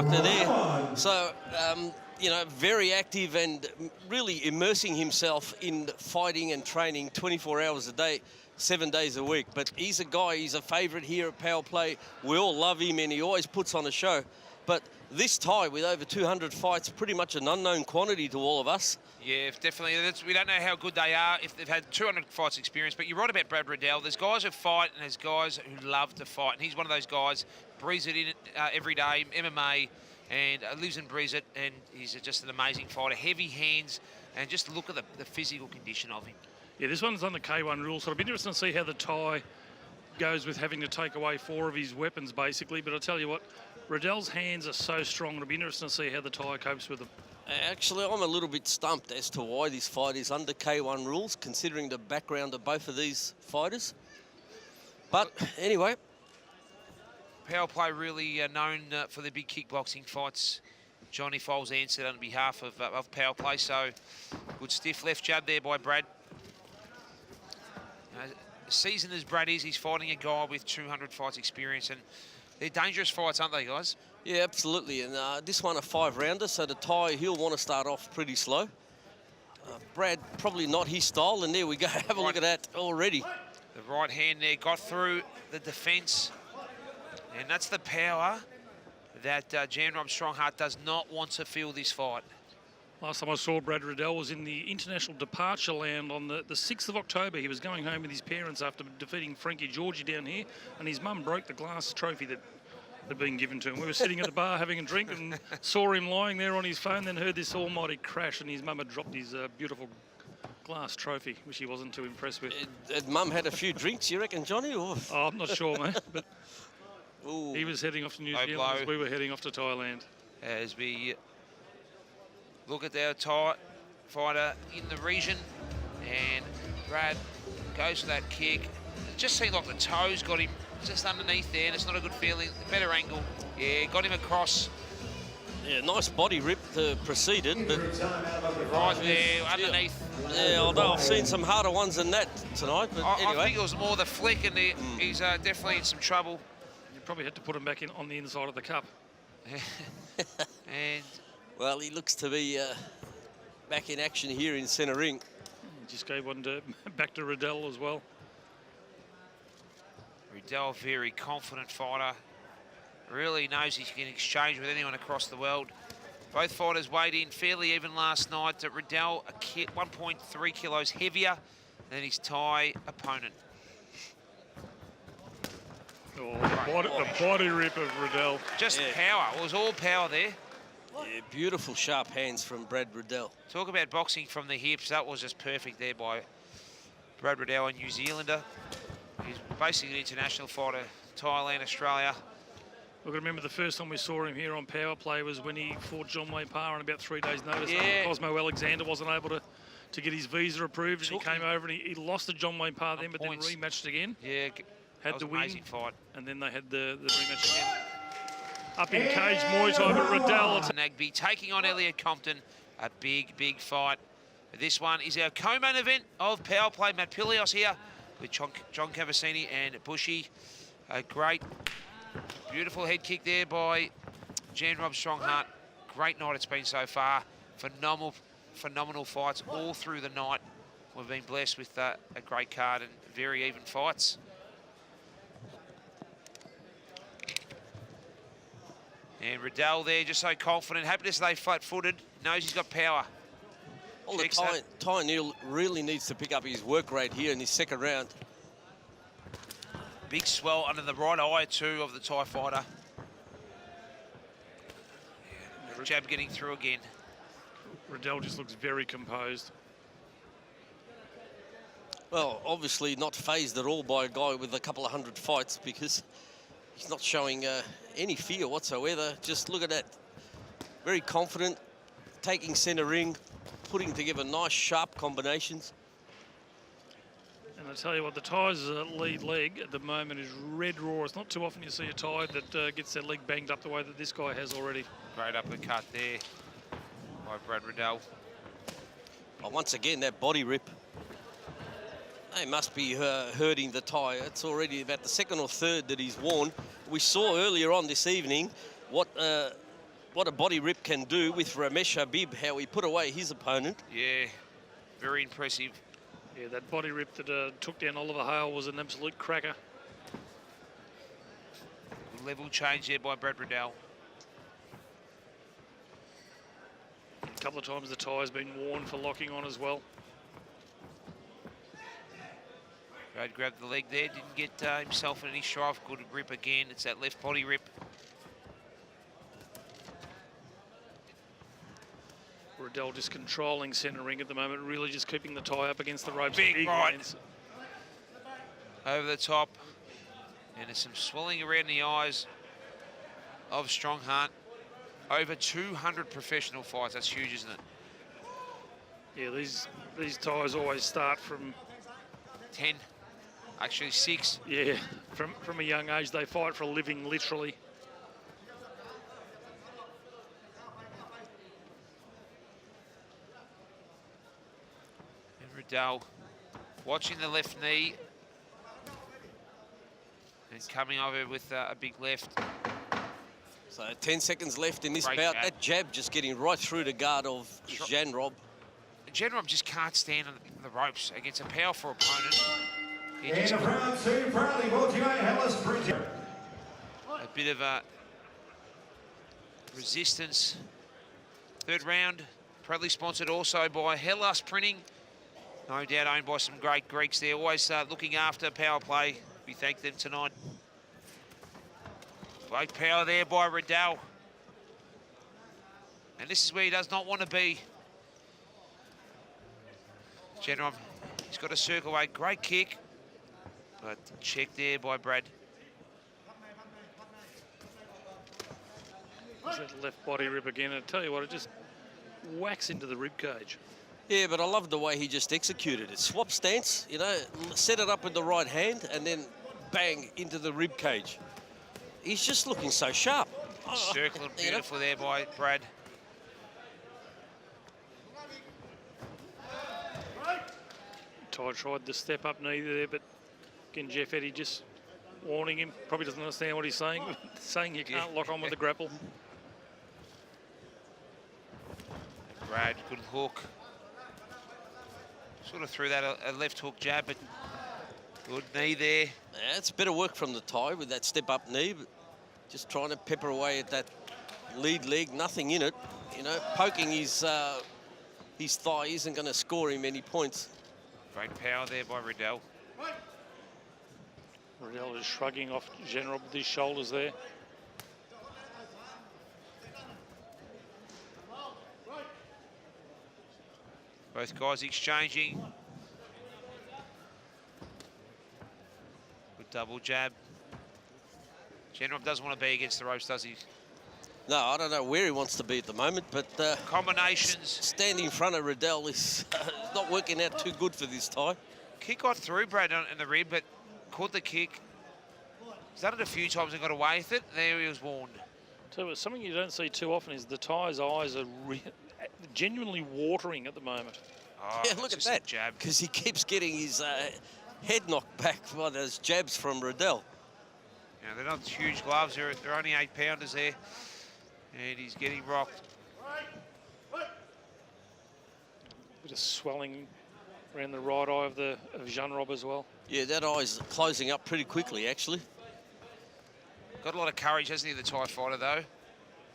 there. So, you know, very active and really immersing himself in fighting and training 24 hours a day, 7 days a week. But he's a guy, he's a favourite here at Power Play. We all love him and he always puts on a show. But this Thai with over 200 fights, pretty much an unknown quantity to all of us. Yeah, definitely. We don't know how good they are if they've had 200 fights experience. But you're right about Brad Riddell. There's guys who fight and there's guys who love to fight. And he's one of those guys, breathes it in every day, MMA, and lives and breathes it. And he's just an amazing fighter. Heavy hands, and just look at the physical condition of him. Yeah, this one's on the K1 rules, so it'll be interesting to see how the Thai goes with having to take away 4 of his weapons, basically. But I'll tell you what, Riddell's hands are so strong. It'll be interesting to see how the Thai copes with them. Actually, I'm a little bit stumped as to why this fight is under K1 rules, considering the background of both of these fighters. But anyway. Power Play really known for the big kickboxing fights. Johnny Foles answered on behalf of Power Play, so good stiff left jab there by Brad. Seasoned as Brad is, he's fighting a guy with 200 fights experience, and they're dangerous fights, aren't they, guys? Yeah, absolutely. And this one a 5-rounder, so the Thai, he'll want to start off pretty slow. Brad, probably not his style, and there we go. Have a look at that already. The right hand there got through the defence, and that's the power that JANROB Strongheart does not want to feel this fight. Last time I saw Brad Riddell was in the International Departure Land on the 6th of October. He was going home with his parents after defeating Frankie Georgie down here, and his mum broke the glass trophy that had been given to him. We were sitting at the bar having a drink and saw him lying there on his phone, then heard this almighty crash, and his mum had dropped his beautiful glass trophy, which he wasn't too impressed with. Had Mum had a few drinks, you reckon, Johnny? Or? Oh, I'm not sure, mate, but Ooh. he was heading off to New Zealand as we were heading off to Thailand. As we look at our Thai fighter in the region, and Brad goes for that kick. It just seemed like the toes got him just underneath there, and it's not a good feeling. A better angle. Yeah, got him across. Yeah, nice body rip preceded, but right there, underneath. Yeah, although I've seen some harder ones than that tonight, but anyway. I think it was more the flick, and he's definitely in some trouble. You probably had to put him back in on the inside of the cup. And well, he looks to be back in action here in centre ring. Just gave one back to Riddell as well. Riddell, very confident fighter. Really knows he can exchange with anyone across the world. Both fighters weighed in fairly even last night. Riddell, 1.3 kilos heavier than his Thai opponent. Oh, the body rip of Riddell. Just power. It was all power there. Yeah, beautiful sharp hands from Brad Riddell. Talk about boxing from the hips. That was just perfect there by Brad Riddell, a New Zealander. He's basically an international fighter, Thailand, Australia. Look, I remember the first time we saw him here on Power Play was when he fought John Wayne Parr on about 3 days' notice. Yeah. Cosmo Alexander wasn't able to get his visa approved, and he came over and he lost to John Wayne Parr then, but then rematched again. Yeah, had the win, amazing fight. And then they had the rematch again. Up in cage Muay Thai, but Riddell. Nagby taking on Elliot Compton, a big, big fight. This one is our co-main event of Power Play. Matt Pilios here with John Cavassini and Bushy. A great, beautiful head kick there by JANROB Strongheart. Great night it's been so far. Phenomenal fights all through the night. We've been blessed with a great card and very even fights. And Riddell there, just so confident. Happy to stay flat-footed. Knows he's got power. Well, the Thai Neil really needs to pick up his work rate here in his second round. Big swell under the right eye, too, of the Thai fighter. Yeah, jab getting through again. Riddell just looks very composed. Well, obviously not fazed at all by a guy with a couple of 100 fights, because he's not showing any fear whatsoever. Just look at that. Very confident, taking centre ring, putting together nice, sharp combinations. And I tell you what, the Thai's lead leg at the moment is red raw. It's not too often you see a Thai that gets their leg banged up the way that this guy has already. Great uppercut there by Brad Riddell. Oh, once again, that body rip. They must be hurting the Thai. It's already about the second or third that he's worn. We saw earlier on this evening what what a body rip can do with Ramesh Habib, how he put away his opponent. Yeah, very impressive. Yeah, that body rip that took down Oliver Hale was an absolute cracker. Level change there by Brad Riddell. A couple of times the tie's been worn for locking on as well. Brad grabbed the leg there, didn't get himself in any strife. Good grip again. It's that left body rip. Riddell just controlling centre ring at the moment, really just keeping the tie up against the ropes. Big right. Hands. Over the top. And there's some swelling around the eyes of Strongheart. Over 200 professional fights. That's huge, isn't it? Yeah, these ties always start from 10, actually 6. Yeah, from a young age they fight for a living, literally. And Riddell watching the left knee and coming over with a big left. So 10 seconds left in this Great bout. jab. That jab just getting right through the guard of JANROB. JANROB just can't stand on the ropes against a powerful opponent. He And just a round 2, proudly brought to you by Hellas Printing. a bit of a resistance. Third round, proudly sponsored also by Hellas Printing. No doubt owned by some great Greeks there, always looking after power play. We thank them tonight. Great power there by Riddell. And this is where he does not want to be. JANROB, he's got to circle away. Great kick. But check there by Brad. There's that left body rip again. And I tell you what, it just whacks into the rib cage. Yeah, but I love the way he just executed it. Swap stance, you know, set it up with the right hand and then bang into the rib cage. He's just looking so sharp. Circling You know? beautiful there by Brad. Ty tried the step-up knee there, but again, Jeff Eddy just warning him. Probably doesn't understand what he's saying, saying you can't lock on with the grapple. Brad, good hook. Sort of threw that a left hook jab, but good knee there. Yeah, it's better work from the Thai with that step-up knee, but just trying to pepper away at that lead leg, nothing in it. You know, poking his thigh isn't going to score him any points. Great power there by Riddell. Riddell is shrugging off JANROB with his shoulders there. Both guys exchanging. Good double jab. JANROB doesn't want to be against the ropes, does he? No, I don't know where he wants to be at the moment, but Combinations. standing in front of Riddell is not working out too good for this Thai. Kick got through Brad in the rib, but caught the kick. He's done it a few times and got away with it. There he was warned. So something you don't see too often is the Thai's eyes are genuinely watering at the moment. Oh, Yeah, look at just a that. jab. Because he keeps getting his head knocked back by those jabs from Riddell. Yeah, they're not huge gloves. They're only 8-pounders there. And he's getting rocked. Bit of swelling around the right eye of JANROB as well. Yeah, that eye's closing up pretty quickly, actually. Got a lot of courage, hasn't he, the Thai fighter, though?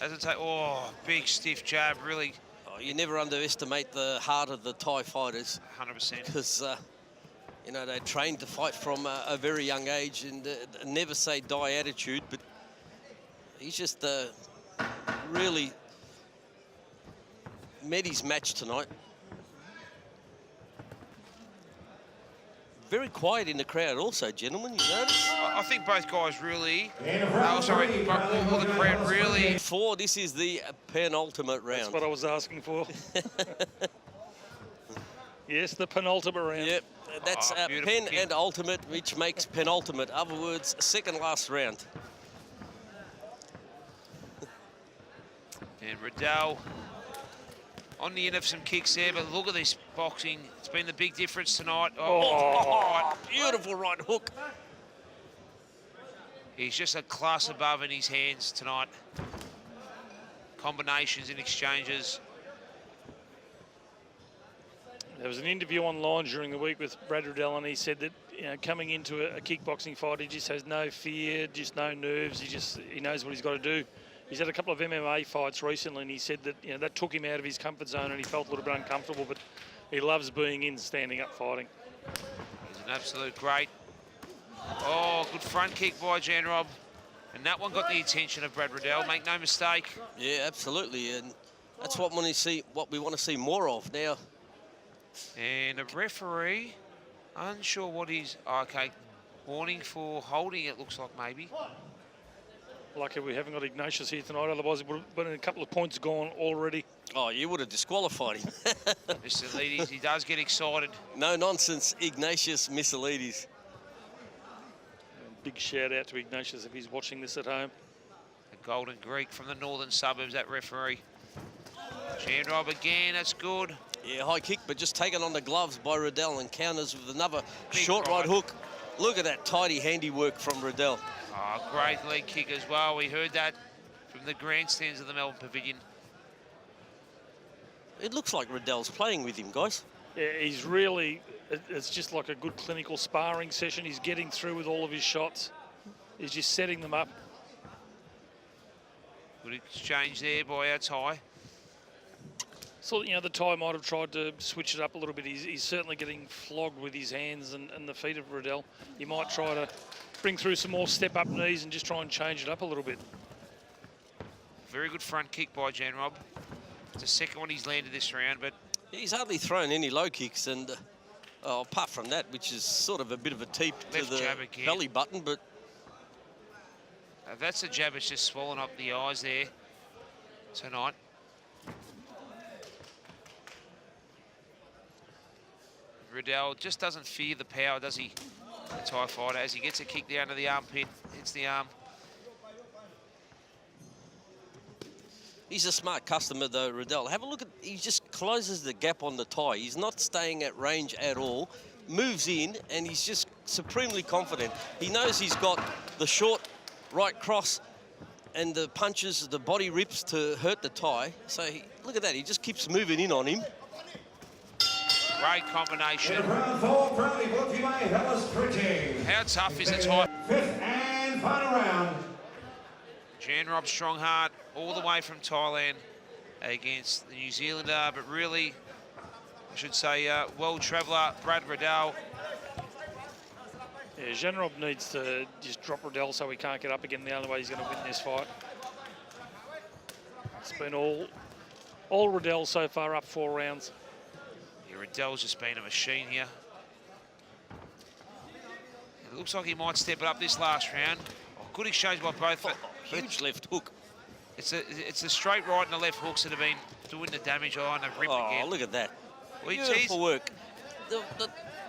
Doesn't take... Oh, big stiff jab, really. Oh, you never underestimate the heart of the Thai fighters 100%. because, you know, they train to fight from a very young age and never say die attitude, but he's just really met his match tonight. Very quiet in the crowd also, gentlemen, you notice? I think both guys really... And a round sorry, 3, all proudly the brought to you by crowd Hellas really... Printing. Four, this is the penultimate round. That's what I was asking for. Yes, the penultimate round. Yep, that's beautiful pen kick. and ultimate, which makes penultimate. Other words, second last round. And Riddell on the end of some kicks there, but look at this boxing. It's been the big difference tonight. Oh, beautiful right hook. He's just a class above in his hands tonight. combinations and exchanges. There was an interview online during the week with Brad Riddell, and he said that coming into a kickboxing fight, he just has no fear, just no nerves. He knows what he's got to do. He's had a couple of MMA fights recently, and he said that that took him out of his comfort zone, and he felt a little bit uncomfortable. But he loves being in, standing up, fighting. He's an absolute great. Oh, good front kick by JANROB, and that one got the attention of Brad Riddell. Make no mistake. Yeah, absolutely, and that's what we want to see more of now. And a referee, unsure what he's... okay, warning for holding, it looks like, maybe. Lucky we haven't got Ignatius here tonight, otherwise it would have been a couple of points gone already. Oh, you would have disqualified him. Miselides, he does get excited. No nonsense, Ignatius Miselides. Big shout out to Ignatius if he's watching this at home. The Golden Greek from the northern suburbs, that referee. JANROB again, that's good. Yeah, high kick, but just taken on the gloves by Riddell and counters with another Big short right right hook. Look at that tidy handiwork from Riddell. Oh, great leg kick as well. We heard that from the grandstands of the Melbourne Pavilion. It looks like Riddell's playing with him, guys. Yeah, he's really, it's just like a good clinical sparring session. He's getting through with all of his shots. He's just setting them up. Good exchange there by our Thai. So, the Thai might have tried to switch it up a little bit. He's certainly getting flogged with his hands and the feet of Riddell. He might try to bring through some more step-up knees and just try and change it up a little bit. Very good front kick by JANROB. It's the second one he's landed this round, but... He's hardly thrown any low kicks, and apart from that, which is sort of a bit of a teep to Left the jab again. belly button, but... that's a jab that's just swollen up the eyes there tonight. Riddell just doesn't fear the power, does he, the Thai fighter, as he gets a kick down to the armpit, hits the arm. He's a smart customer, though, Riddell. Have a look at, he just closes the gap on the Thai. He's not staying at range at all, moves in, and he's just supremely confident. He knows he's got the short right cross and the punches, the body rips to hurt the Thai. So look at that, he just keeps moving in on him. Great combination. In round 4, proudly brought to you by Hellas Printing. How tough is the Thai? Fifth and final round. JANROB Strongheart all the way from Thailand against the New Zealander, but really, I should say, world traveller Brad Riddell. Yeah, JANROB needs to just drop Riddell so he can't get up again. The only way he's going to win this fight. It's been all Riddell so far, up 4 rounds. Yeah, Riddell's just been a machine here. It looks like he might step it up this last round. Oh, good exchange by both. Huge left hook. It's the straight right and the left hooks that have been doing the damage on and rip Oh, again. look at that. Well, Beautiful work.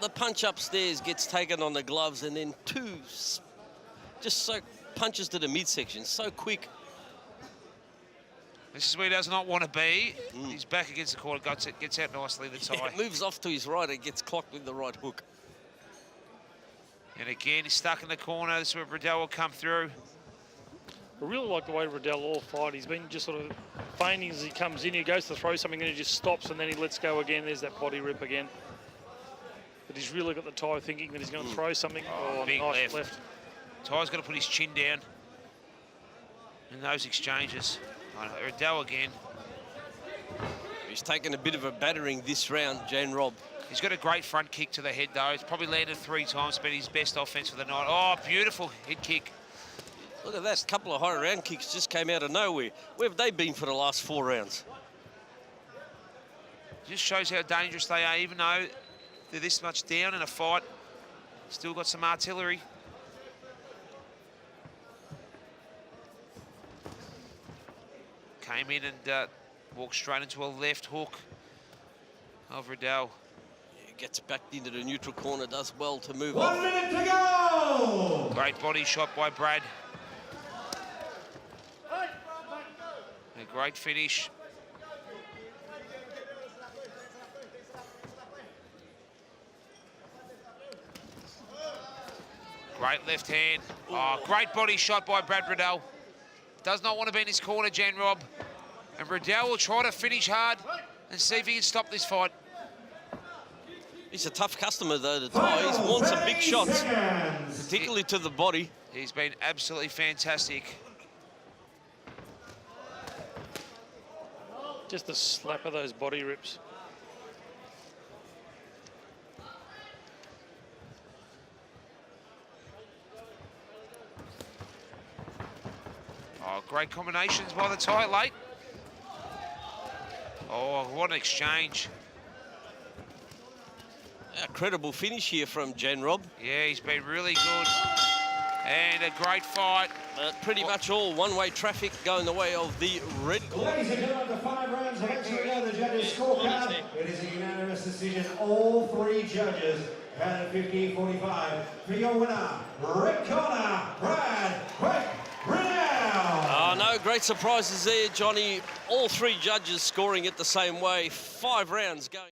The punch upstairs gets taken on the gloves, and then just so punches to the midsection, so quick. This is where he does not want to be. He's back against the corner, gets out nicely, the Thai. Yeah, moves off to his right and gets clocked with the right hook. And again, he's stuck in the corner. This is where Riddell will come through. I really like the way Riddell all fight. He's been just sort of feigning as he comes in. He goes to throw something and he just stops and then he lets go again. There's that body rip again. But he's really got the Thai thinking that he's going to throw something. Oh, big nice left. Thai's got to put his chin down in those exchanges. Riddell again. He's taken a bit of a battering this round, JANROB. He's got a great front kick to the head, though. He's probably landed 3 times, but his best offense for the night. Oh, beautiful head kick. Look at that, a couple of high round kicks just came out of nowhere. Where have they been for the last 4 rounds? Just shows how dangerous they are, even though they're this much down in a fight. Still got some artillery. Came in and walked straight into a left hook of Riddell. Yeah, gets back into the neutral corner, does well to move 1 off. minute to go. Great body shot by Brad. A great finish. Great left hand. Oh, great body shot by Brad Riddell. Does not want to be in his corner, JANROB. And Riddell will try to finish hard and see if he can stop this fight. He's a tough customer, though, to tie. He wants some big shots, particularly to the body. He's been absolutely fantastic. Just a slap of those body rips. Oh, great combinations by the tie late. Oh, what an exchange. A credible finish here from JANROB. Yeah, he's been really good. And a great fight. Pretty much all one-way traffic going the way of the red corner. Ladies and gentlemen, the 5 rounds of extra the judges' scorecard. It is a unanimous decision. All 3 judges had a 50-45. For your winner, red corner, Brad RIDDELL. Oh, no great surprises there, Johnny. All 3 judges scoring it the same way. 5 rounds going.